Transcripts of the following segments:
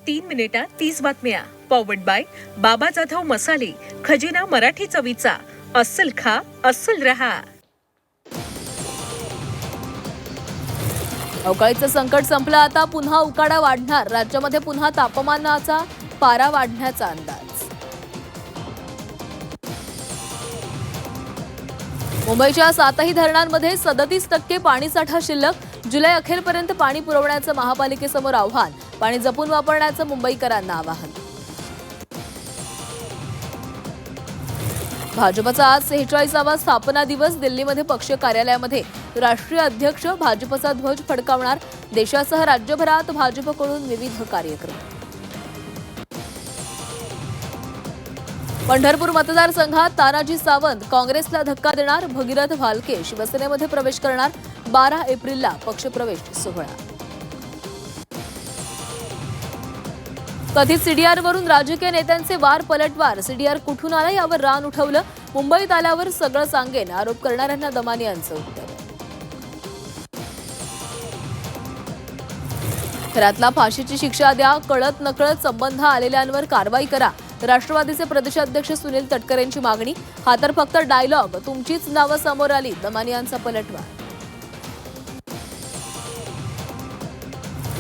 3 मिनिटात 30 बातम्या. Powered by बाबा जाधव मसाले, खजिना मराठी चवीचा. अस्सल खा, अस्सल रहा. अवकाळीचं संकट संपलं, आता पुन्हा उकाडा वाढणार. राज्यामध्ये पुन्हा तापमानाचा पारा वाढण्याचा अंदाज. मुंबईच्या 7ही धरणांमध्ये 37% पाणीसाठा शिल्लक. जुलै अखेरपर्यंत पाणी पुरवण्याचं महापालिकेसमोर आव्हान. पाणी जपून वापरण्याचं मुंबईकरांना आवाहन. भाजपचा आज 46वा स्थापना दिवस. दिल्लीमध्ये पक्ष कार्यालयामध्ये राष्ट्रीय अध्यक्ष भाजपचा ध्वज फडकावणार. देशासह राज्यभरात भाजपकडून विविध कार्यक्रम. पंढरपूर मतदारसंघात तानाजी सावंत काँग्रेसला धक्का देणार. भगीरथ भालके शिवसेनेमध्ये प्रवेश करणार. 12 एप्रिलला पक्षप्रवेश सोहळा. कथित सीडीआरवरून राजकीय नेत्यांचे वार पलटवार. सीडीआर कुठून आला यावर रान उठवलं. मुंबईत आल्यावर सगळं सांगेन, आरोप करणाऱ्यांना दमानी यांचं उत्तर. घरातला फाशीची शिक्षा द्या, कळत नकळत संबंध आलेल्यांवर कारवाई करा. राष्ट्रवादीचे प्रदेशाध्यक्ष सुनील तटकरेंची मागणी. हा तर फक्त डायलॉग, तुमचीच नावं समोर आली. दमानी यांचा पलटवार.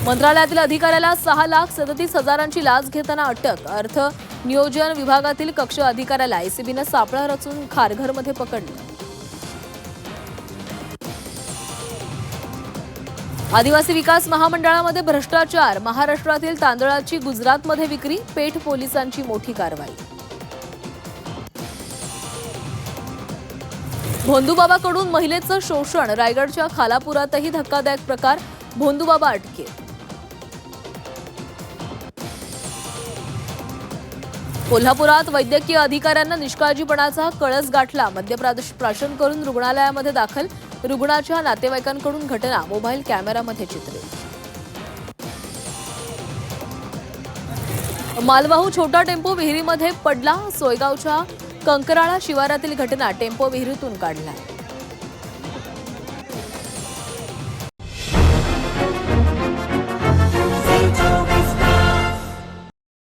मंत्रालयातील अधिकाऱ्याला 6,37,000ची लाच घेताना अटक. अर्थ नियोजन विभागातील कक्ष अधिकाऱ्याला एसीबीनं सापळा रचून खारघरमध्ये पकडलं. आदिवासी विकास महामंडळामध्ये भ्रष्टाचार. महाराष्ट्रातील तांदळाची गुजरातमध्ये विक्री. पेठ पोलिसांची मोठी कारवाई. भोंदूबाबाकडून महिलेचं शोषण. रायगडच्या खालापुरातही धक्कादायक प्रकार. भोंदूबाबा अटकेत. कोल्हापुरात वैद्यकीय अधिकाऱ्यांना निष्काळजीपणाचा कळस गाठला. मद्यप्राशन करून रुग्णालयामध्ये दाखल. रुग्णाच्या नातेवाईकांकडून घटना मोबाईल कॅमेरामध्ये चित्रित. मालवाहू छोटा टेम्पो विहिरीमध्ये पडला. सोयगावच्या कंकराळा शिवारातील घटना. टेम्पो विहिरीतून काढला.